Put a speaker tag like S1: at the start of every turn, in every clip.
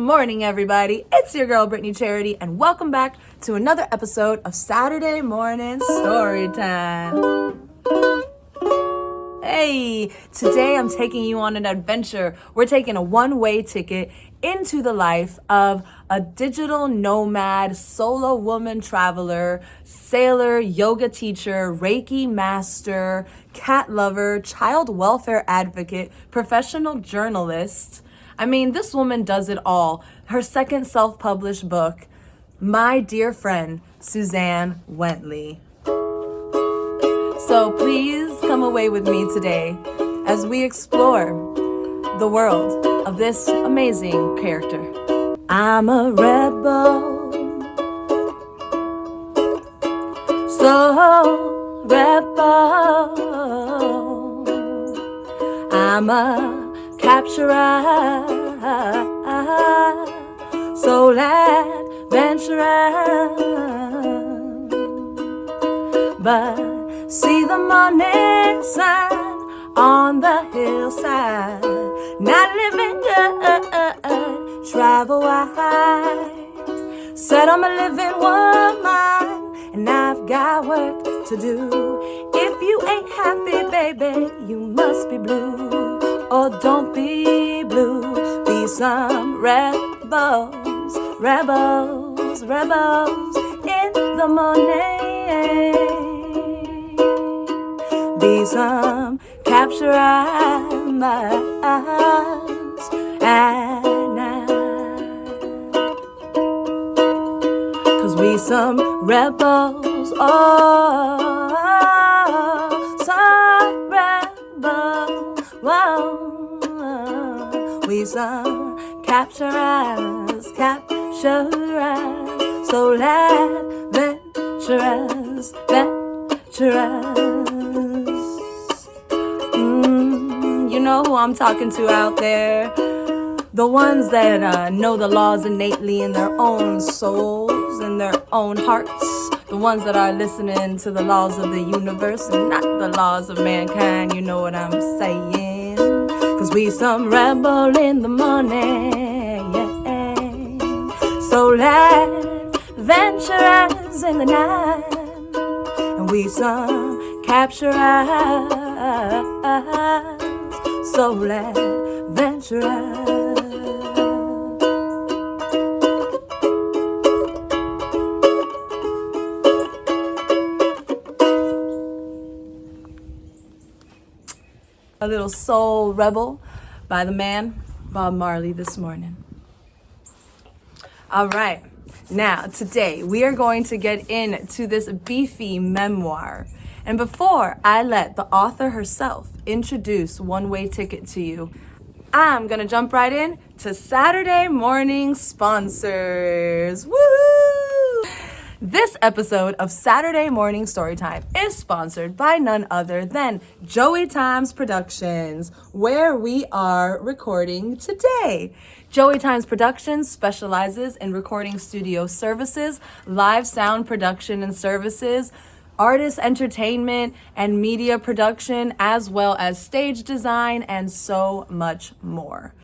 S1: morning, everybody. It's your girl, Brittny Charity, and welcome back to another episode of Saturday Morning Storytime. Hey, today I'm taking you on an adventure. We're taking a one-way ticket into the life of a digital nomad, solo woman traveler, sailor, yoga teacher, Reiki master, cat lover, child welfare advocate, professional journalist. I mean, this woman does it all. Her second self-published book, my dear friend, Suzanne Wentley. So please come away with me today as we explore the world of this amazing character. I'm a rebel, so rebel. I'm a capturer, so adventurous. But see the morning sun on the hillside, not living good, travel wide. Said I'm a living woman, and I've got work to do. If you ain't happy, baby, you must be blue. Or don't be blue, be some rebels, rebels, rebels in the morning. Be some capture eyes at night. 'Cause we some rebels, oh, some rebels, whoa. We some capture eyes, so adventurous, adventurous. You know who I'm talking to out there. The ones that know the laws innately in their own souls, in their own hearts. The ones that are listening to the laws of the universe and not the laws of mankind. You know what I'm saying? 'Cause we some rebel in the morning, yeah. So adventurous in the night. And we some capture eyes, so adventurous. A little soul rebel by the man Bob Marley this morning. All right, now today we are going to get into this beefy memoir. And before I let the author herself introduce One Way Ticket to you, I'm gonna jump right in to Saturday morning sponsors. Woohoo! This episode of Saturday Morning Storytime is sponsored by none other than Joey Times Productions, where we are recording today. Joey Times Productions specializes in recording studio services, live sound production and services, artist entertainment and media production, as well as stage design and so much more.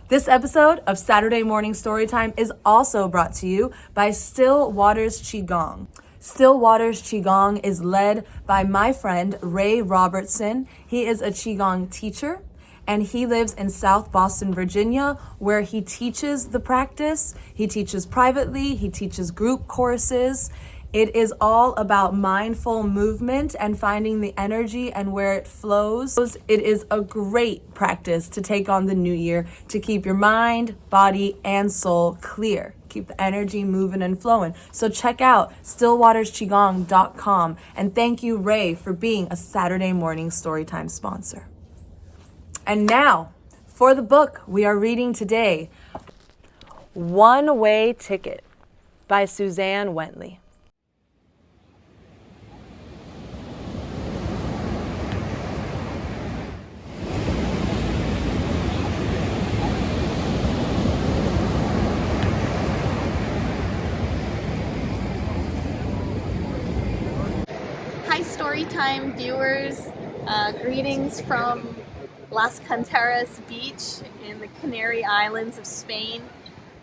S1: This episode of Saturday Morning Storytime is also brought to you by Still Waters Qigong. Still Waters Qigong is led by my friend Ray Robertson. He is a Qigong teacher, and he lives in South Boston, Virginia, where he teaches the practice. He teaches privately, he teaches group courses. It is all about mindful movement and finding the energy and where it flows. It is a great practice to take on the new year to keep your mind, body, and soul clear. Keep the energy moving and flowing. So check out stillwatersqigong.com. And thank you, Ray, for being a Saturday morning Storytime sponsor. And now, for the book we are reading today, One Way Ticket by Suzanne Wentley.
S2: Hi Storytime viewers, greetings from Las Canteras beach in the Canary Islands of Spain.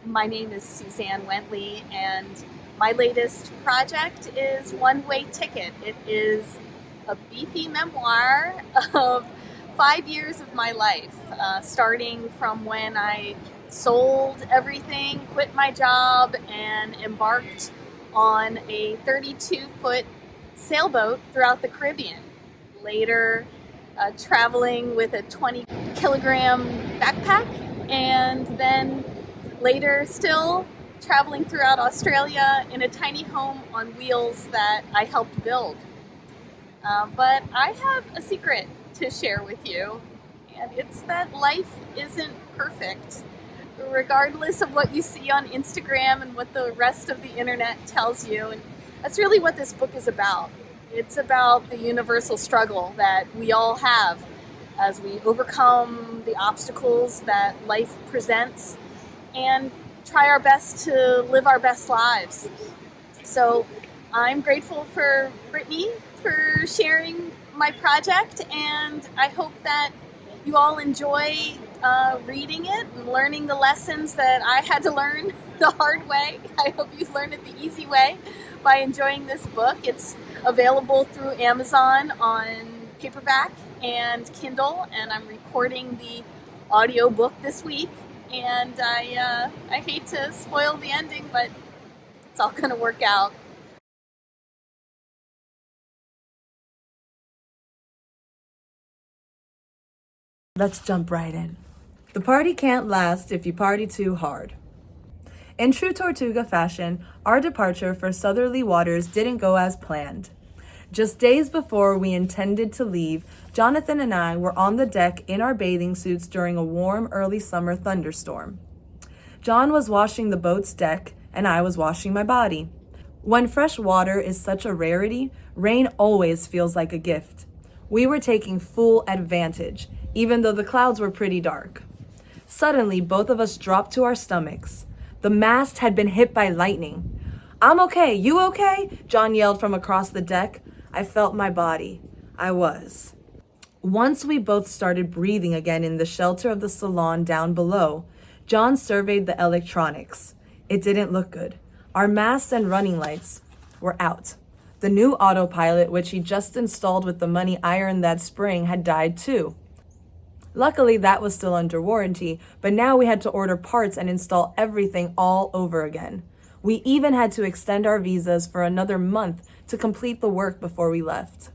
S2: My name is Suzanne Wentley, and my latest project is One Way Ticket. It is a beefy memoir of 5 years of my life, starting from when I sold everything, quit my job, and embarked on a 32-foot sailboat throughout the Caribbean. Later, traveling with a 20-kilogram backpack, and then later still traveling throughout Australia in a tiny home on wheels that I helped build. But I have a secret to share with you, and it's that life isn't perfect. Regardless of what you see on Instagram and what the rest of the internet tells you. And that's really what this book is about. It's about the universal struggle that we all have as we overcome the obstacles that life presents and try our best to live our best lives. So I'm grateful for Brittny for sharing my project, and I hope that you all enjoy reading it and learning the lessons that I had to learn the hard way. I hope you've learned it the easy way by enjoying this book. It's available through Amazon on paperback and Kindle, and I'm recording the audiobook this week. And I hate to spoil the ending, but it's all going to work out.
S1: Let's jump right in. The party can't last if you party too hard. In true Tortuga fashion, our departure for southerly waters didn't go as planned. Just days before we intended to leave, Jonathan and I were on the deck in our bathing suits during a warm early summer thunderstorm. John was washing the boat's deck, and I was washing my body. When fresh water is such a rarity, rain always feels like a gift. We were taking full advantage, even though the clouds were pretty dark. Suddenly, both of us dropped to our stomachs. The mast had been hit by lightning. "I'm okay, you okay?" John yelled from across the deck. I felt my body. I was. Once we both started breathing again in the shelter of the salon down below, John surveyed the electronics. It didn't look good. Our masts and running lights were out. The new autopilot, which he just installed with the money I earned that spring, had died too. Luckily, that was still under warranty, but now we had to order parts and install everything all over again. We even had to extend our visas for another month to complete the work before we left.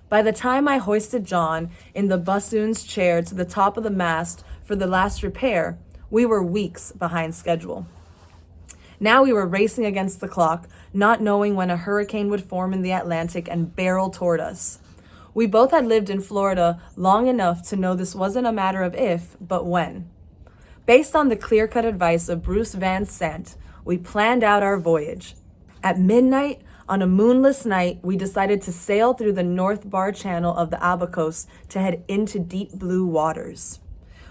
S1: By the time I hoisted John in the bassoon's chair to the top of the mast for the last repair, we were weeks behind schedule. Now we were racing against the clock, not knowing when a hurricane would form in the Atlantic and barrel toward us. We both had lived in Florida long enough to know this wasn't a matter of if, but when. Based on the clear-cut advice of Bruce Van Sant, we planned out our voyage. At midnight, on a moonless night, we decided to sail through the North Bar Channel of the Abacos to head into deep blue waters.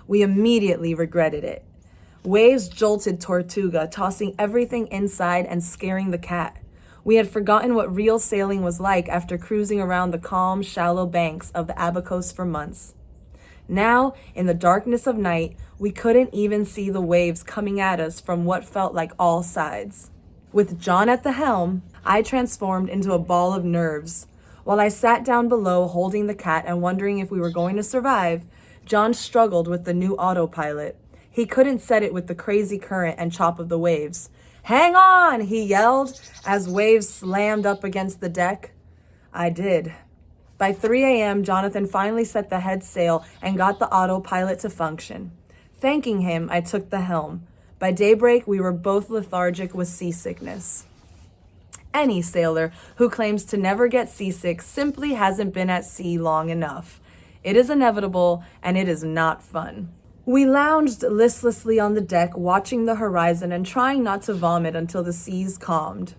S1: We immediately regretted it. Waves jolted Tortuga, tossing everything inside and scaring the cat. We had forgotten what real sailing was like after cruising around the calm, shallow banks of the Abacos for months. Now, in the darkness of night, we couldn't even see the waves coming at us from what felt like all sides. With John at the helm, I transformed into a ball of nerves. While I sat down below holding the cat and wondering if we were going to survive, John struggled with the new autopilot. He couldn't set it with the crazy current and chop of the waves. "Hang on," he yelled as waves slammed up against the deck. I did. By 3 a.m., Jonathan finally set the head sail and got the autopilot to function. Thanking him, I took the helm. By daybreak, we were both lethargic with seasickness. Any sailor who claims to never get seasick simply hasn't been at sea long enough. It is inevitable, and it is not fun. We lounged listlessly on the deck, watching the horizon and trying not to vomit until the seas calmed.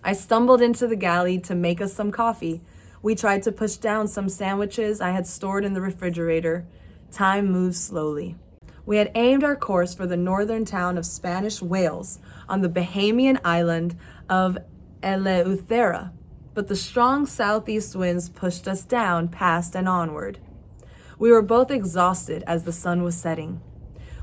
S1: I stumbled into the galley to make us some coffee. We tried to push down some sandwiches I had stored in the refrigerator. Time moved slowly. We had aimed our course for the northern town of Spanish Wales on the Bahamian island of Eleuthera, but the strong southeast winds pushed us down, past and onward. We were both exhausted as the sun was setting.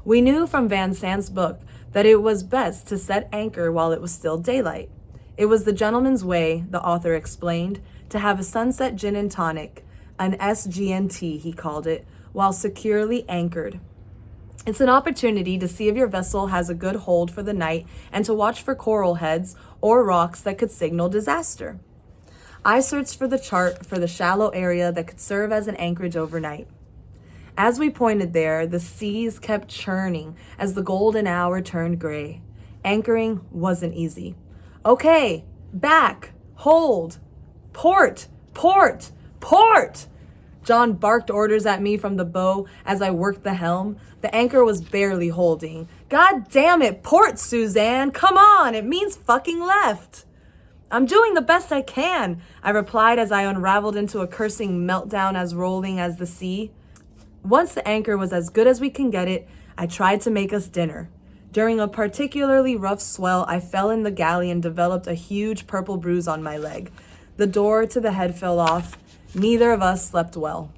S1: We knew from Van Sant's book that it was best to set anchor while it was still daylight. It was the gentleman's way, the author explained, to have a sunset gin and tonic, an SGNT he called it, while securely anchored. It's an opportunity to see if your vessel has a good hold for the night and to watch for coral heads or rocks that could signal disaster. I searched for the chart for the shallow area that could serve as an anchorage overnight. As we pointed there, the seas kept churning as the golden hour turned gray. Anchoring wasn't easy. Okay, back, hold, port, port, port! John barked orders at me from the bow as I worked the helm. The anchor was barely holding. God damn it, port, Suzanne! Come on, it means fucking left! I'm doing the best I can, I replied as I unraveled into a cursing meltdown as rolling as the sea. Once the anchor was as good as we can get it, I tried to make us dinner. During a particularly rough swell, I fell in the galley and developed a huge purple bruise on my leg. The door to the head fell off. Neither of us slept well.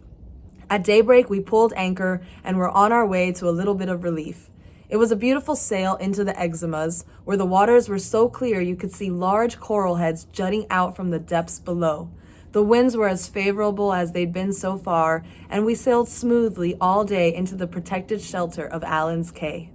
S1: At daybreak, we pulled anchor and were on our way to a little bit of relief. It was a beautiful sail into the Exumas, where the waters were so clear you could see large coral heads jutting out from the depths below. The winds were as favorable as they'd been so far, and we sailed smoothly all day into the protected shelter of Allen's Cay.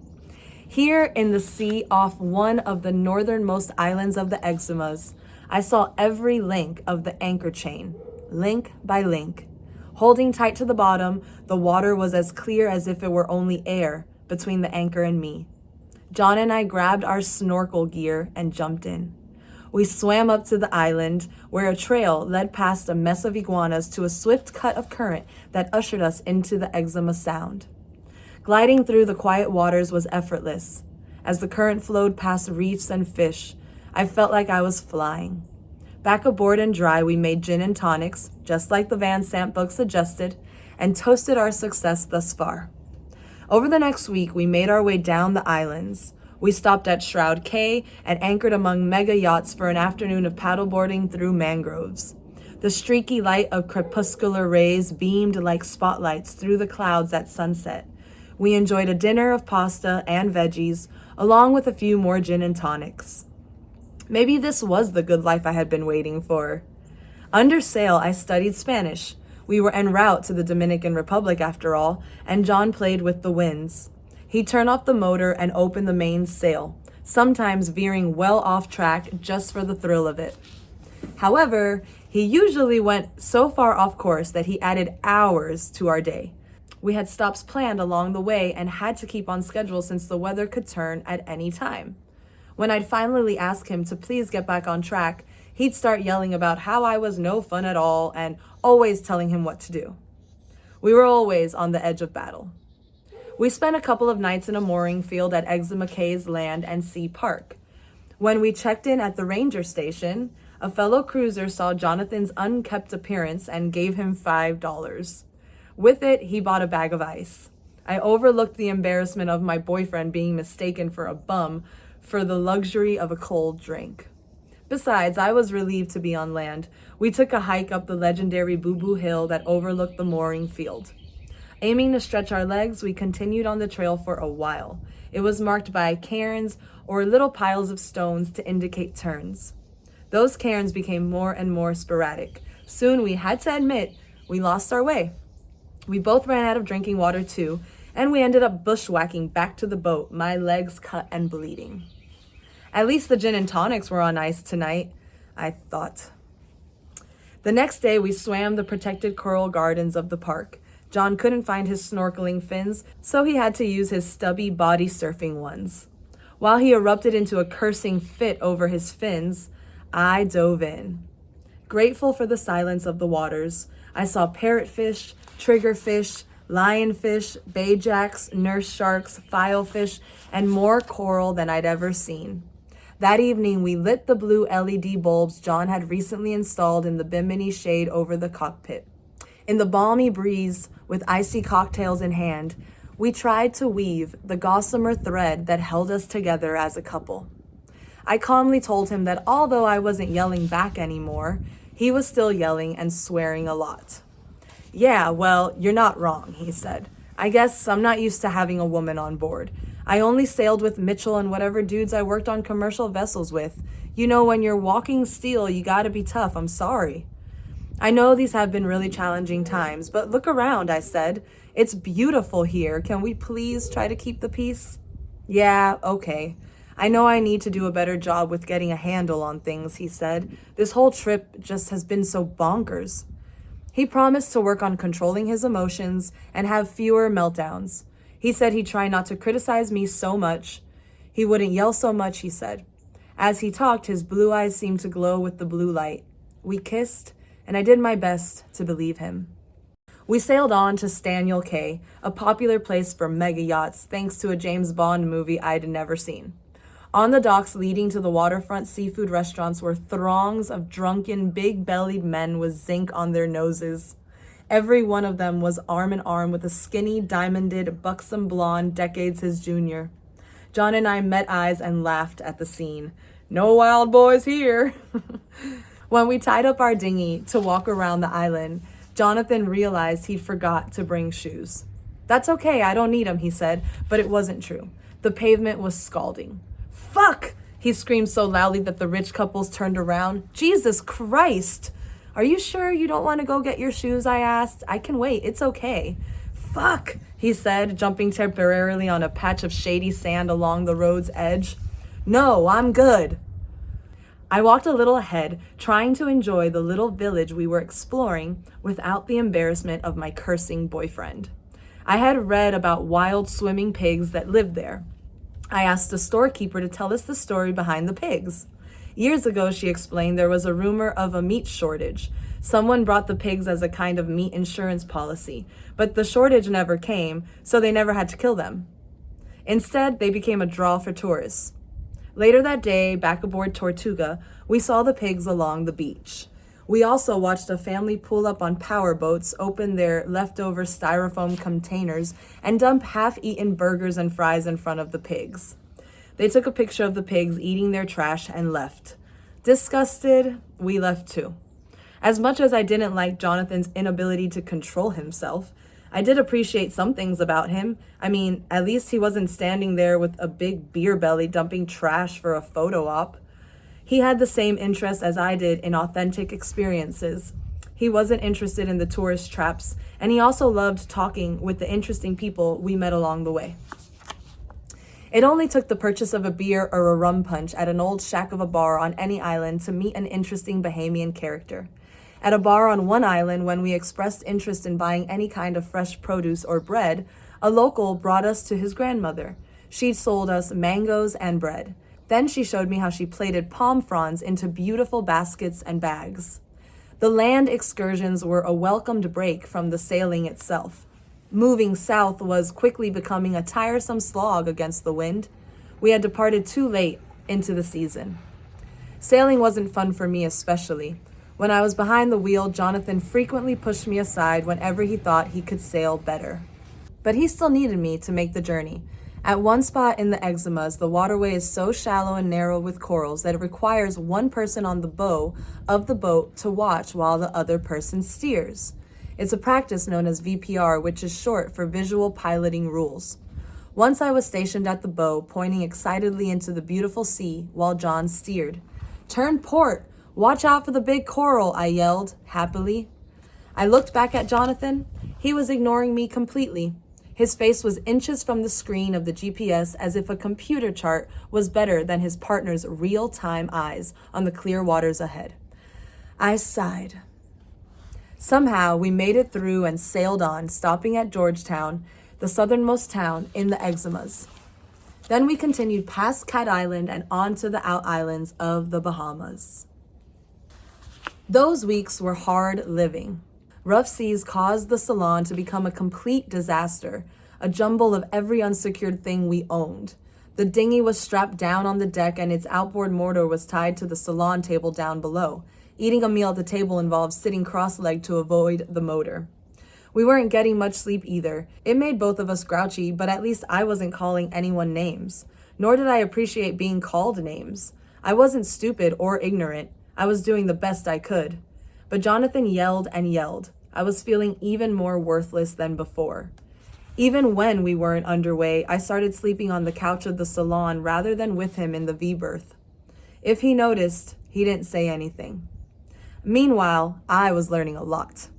S1: Here in the sea off one of the northernmost islands of the Exumas, I saw every link of the anchor chain, link by link. Holding tight to the bottom, the water was as clear as if it were only air between the anchor and me. John and I grabbed our snorkel gear and jumped in. We swam up to the island, where a trail led past a mess of iguanas to a swift cut of current that ushered us into the Exuma Sound. Gliding through the quiet waters was effortless. As the current flowed past reefs and fish, I felt like I was flying. Back aboard and dry, we made gin and tonics, just like the Van Sant book suggested, and toasted our success thus far. Over the next week, we made our way down the islands. We stopped at Shroud Cay and anchored among mega yachts for an afternoon of paddleboarding through mangroves. The streaky light of crepuscular rays beamed like spotlights through the clouds at sunset. We enjoyed a dinner of pasta and veggies, along with a few more gin and tonics. Maybe this was the good life I had been waiting for. Under sail, I studied Spanish. We were en route to the Dominican Republic after all, and John played with the winds. He turned off the motor and opened the main sail, sometimes veering well off track just for the thrill of it. However, he usually went so far off course that he added hours to our day. We had stops planned along the way and had to keep on schedule since the weather could turn at any time. When I'd finally ask him to please get back on track, he'd start yelling about how I was no fun at all and always telling him what to do. We were always on the edge of battle. We spent a couple of nights in a mooring field at Exuma Cay's Land and Sea Park. When we checked in at the ranger station, a fellow cruiser saw Jonathan's unkempt appearance and gave him $5. With it, he bought a bag of ice. I overlooked the embarrassment of my boyfriend being mistaken for a bum for the luxury of a cold drink. Besides, I was relieved to be on land. We took a hike up the legendary Boo Boo Hill that overlooked the mooring field. Aiming to stretch our legs, we continued on the trail for a while. It was marked by cairns or little piles of stones to indicate turns. Those cairns became more and more sporadic. Soon, we had to admit, we lost our way. We both ran out of drinking water too, and we ended up bushwhacking back to the boat, my legs cut and bleeding. At least the gin and tonics were on ice tonight, I thought. The next day, we swam the protected coral gardens of the park. John couldn't find his snorkeling fins, so he had to use his stubby body surfing ones. While he erupted into a cursing fit over his fins, I dove in. Grateful for the silence of the waters, I saw parrotfish, triggerfish, lionfish, bayjacks, nurse sharks, filefish, and more coral than I'd ever seen. That evening, we lit the blue LED bulbs John had recently installed in the bimini shade over the cockpit. In the balmy breeze, with icy cocktails in hand, we tried to weave the gossamer thread that held us together as a couple. I calmly told him that although I wasn't yelling back anymore, he was still yelling and swearing a lot. Yeah, well, you're not wrong, he said. I guess I'm not used to having a woman on board. I only sailed with Mitchell and whatever dudes I worked on commercial vessels with. You know, when you're walking steel, you gotta be tough. I'm sorry. I know these have been really challenging times, but look around, I said. It's beautiful here. Can we please try to keep the peace? Yeah, okay. I know I need to do a better job with getting a handle on things, he said. This whole trip just has been so bonkers. He promised to work on controlling his emotions and have fewer meltdowns. He said he'd try not to criticize me so much. He wouldn't yell so much, he said. As he talked, his blue eyes seemed to glow with the blue light. We kissed, and I did my best to believe him. We sailed on to Staniel Cay, a popular place for mega yachts thanks to a James Bond movie I'd never seen. On the docks leading to the waterfront seafood restaurants were throngs of drunken, big-bellied men with zinc on their noses. Every one of them was arm in arm with a skinny, diamonded, buxom blonde decades his junior. John and I met eyes and laughed at the scene. No wild boys here. When we tied up our dinghy to walk around the island, Jonathan realized he'd forgot to bring shoes. That's okay, I don't need them, he said, but it wasn't true. The pavement was scalding. Fuck! He screamed so loudly that the rich couples turned around. Jesus Christ! Are you sure you don't want to go get your shoes, I asked. I can wait, it's okay. Fuck, he said, jumping temporarily on a patch of shady sand along the road's edge. No, I'm good. I walked a little ahead, trying to enjoy the little village we were exploring without the embarrassment of my cursing boyfriend. I had read about wild swimming pigs that lived there. I asked the storekeeper to tell us the story behind the pigs. Years ago, she explained, there was a rumor of a meat shortage. Someone brought the pigs as a kind of meat insurance policy, but the shortage never came, so they never had to kill them. Instead, they became a draw for tourists. Later that day, back aboard Tortuga, we saw the pigs along the beach. We also watched a family pull up on power boats, open their leftover styrofoam containers, and dump half-eaten burgers and fries in front of the pigs. They took a picture of the pigs eating their trash and left. Disgusted, we left too. As much as I didn't like Jonathan's inability to control himself, I did appreciate some things about him. I mean, at least he wasn't standing there with a big beer belly dumping trash for a photo op. He had the same interest as I did in authentic experiences. He wasn't interested in the tourist traps, and he also loved talking with the interesting people we met along the way. It only took the purchase of a beer or a rum punch at an old shack of a bar on any island to meet an interesting Bahamian character. At a bar on one island, when we expressed interest in buying any kind of fresh produce or bread, a local brought us to his grandmother. She'd sold us mangoes and bread. Then she showed me how she plaited palm fronds into beautiful baskets and bags. The land excursions were a welcomed break from the sailing itself. Moving south was quickly becoming a tiresome slog against the wind. We had departed too late into the season. Sailing wasn't fun for me especially. When I was behind the wheel, Jonathan frequently pushed me aside whenever he thought he could sail better. But he still needed me to make the journey. At one spot in the Exumas, the waterway is so shallow and narrow with corals that it requires one person on the bow of the boat to watch while the other person steers. It's a practice known as VPR, which is short for Visual Piloting Rules. Once I was stationed at the bow, pointing excitedly into the beautiful sea while John steered. "Turn port! Watch out for the big coral," I yelled, happily. I looked back at Jonathan. He was ignoring me completely. His face was inches from the screen of the GPS, as if a computer chart was better than his partner's real-time eyes on the clear waters ahead. I sighed. Somehow, we made it through and sailed on, stopping at Georgetown, the southernmost town in the Exumas. Then we continued past Cat Island and on to the out islands of the Bahamas. Those weeks were hard living. Rough seas caused the salon to become a complete disaster, a jumble of every unsecured thing we owned. The dinghy was strapped down on the deck and its outboard motor was tied to the salon table down below. Eating a meal at the table involved sitting cross-legged to avoid the motor. We weren't getting much sleep either. It made both of us grouchy, but at least I wasn't calling anyone names. Nor did I appreciate being called names. I wasn't stupid or ignorant. I was doing the best I could. But Jonathan yelled and yelled. I was feeling even more worthless than before. Even when we weren't underway, I started sleeping on the couch of the salon rather than with him in the V-berth. If he noticed, he didn't say anything. Meanwhile, I was learning a lot.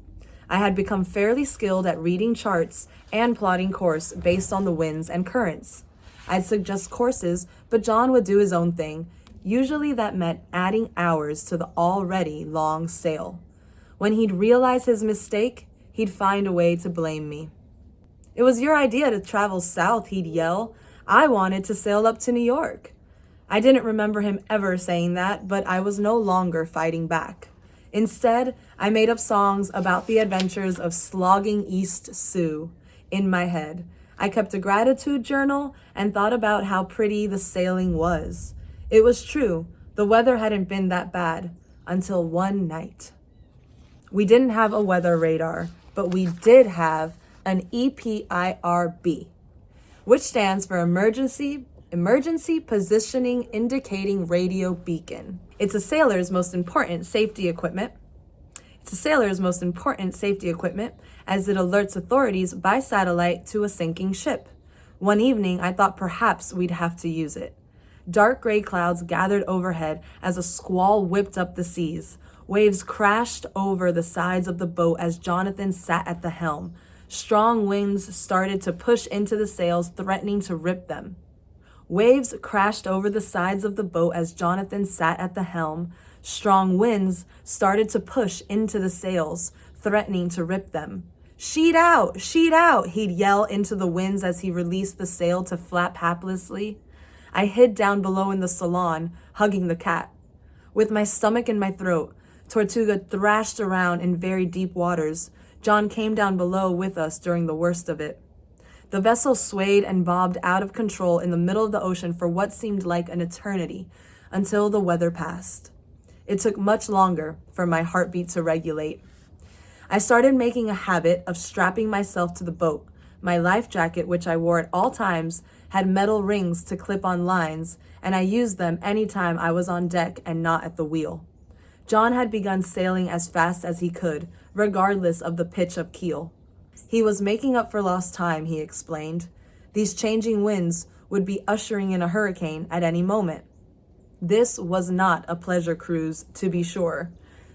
S1: I had become fairly skilled at reading charts and plotting course based on the winds and currents. I'd suggest courses, but John would do his own thing. Usually that meant adding hours to the already long sail. When he'd realize his mistake, he'd find a way to blame me. "It was your idea to travel south," he'd yell. "I wanted to sail up to New York." I didn't remember him ever saying that, but I was no longer fighting back. Instead, I made up songs about the adventures of slogging East Sioux in my head. I kept a gratitude journal and thought about how pretty the sailing was. It was true, the weather hadn't been that bad until one night. We didn't have a weather radar, but we did have an EPIRB, which stands for Emergency Positioning Indicating Radio Beacon. It's a sailor's most important safety equipment. as it alerts authorities by satellite to a sinking ship. One evening, I thought perhaps we'd have to use it. Dark gray clouds gathered overhead as a squall whipped up the seas. Waves crashed over the sides of the boat as Jonathan sat at the helm. Strong winds started to push into the sails, threatening to rip them. Waves crashed over the sides of the boat as Jonathan sat at the helm. Strong winds started to push into the sails, threatening to rip them. Sheet out, he'd yell into the winds as he released the sail to flap haplessly. I hid down below in the salon, hugging the cat. With my stomach in my throat, Tortuga thrashed around in very deep waters. John came down below with us during the worst of it. The vessel swayed and bobbed out of control in the middle of the ocean for what seemed like an eternity, until the weather passed. It took much longer for my heartbeat to regulate. I started making a habit of strapping myself to the boat. My life jacket, which I wore at all times, had metal rings to clip on lines, and I used them anytime I was on deck and not at the wheel. John had begun sailing as fast as he could, regardless of the pitch of keel. He was making up for lost time, he explained. These changing winds would be ushering in a hurricane at any moment. This was not a pleasure cruise, to be sure.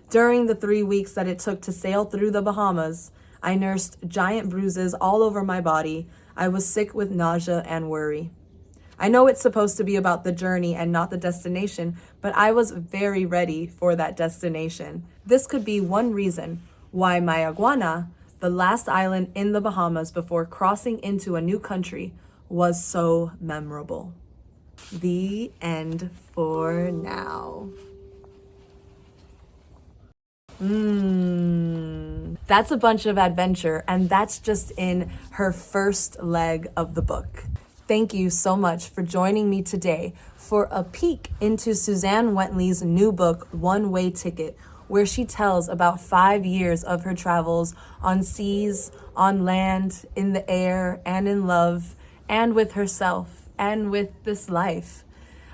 S1: During the 3 weeks that it took to sail through the Bahamas, I nursed giant bruises all over my body. I was sick with nausea and worry. I know it's supposed to be about the journey and not the destination, but I was very ready for that destination. This could be one reason why Mayaguana, the last island in the Bahamas before crossing into a new country, was so memorable. The end for now. That's a bunch of adventure, and that's just in her first leg of the book. Thank you so much for joining me today for a peek into Suzanne Wentley's new book, One Way Ticket, where she tells about 5 years of her travels on seas, on land, in the air, and in love, and with herself, and with this life.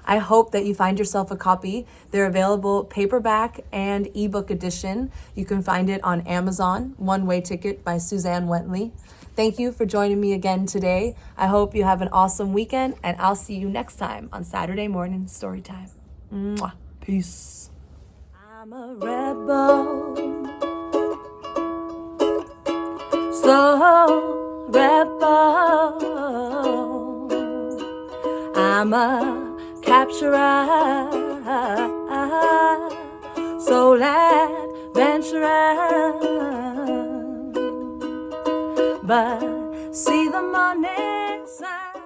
S1: I hope that you find yourself a copy. They're available paperback and ebook edition. You can find it on Amazon, One Way Ticket by Suzanne Wentley. Thank you for joining me again today. I hope you have an awesome weekend, and I'll see you next time on Saturday morning Storytime. Mwah. Peace. I'm a rebel, so rebel. I'm a capturer, so adventurous. But see the morning sun.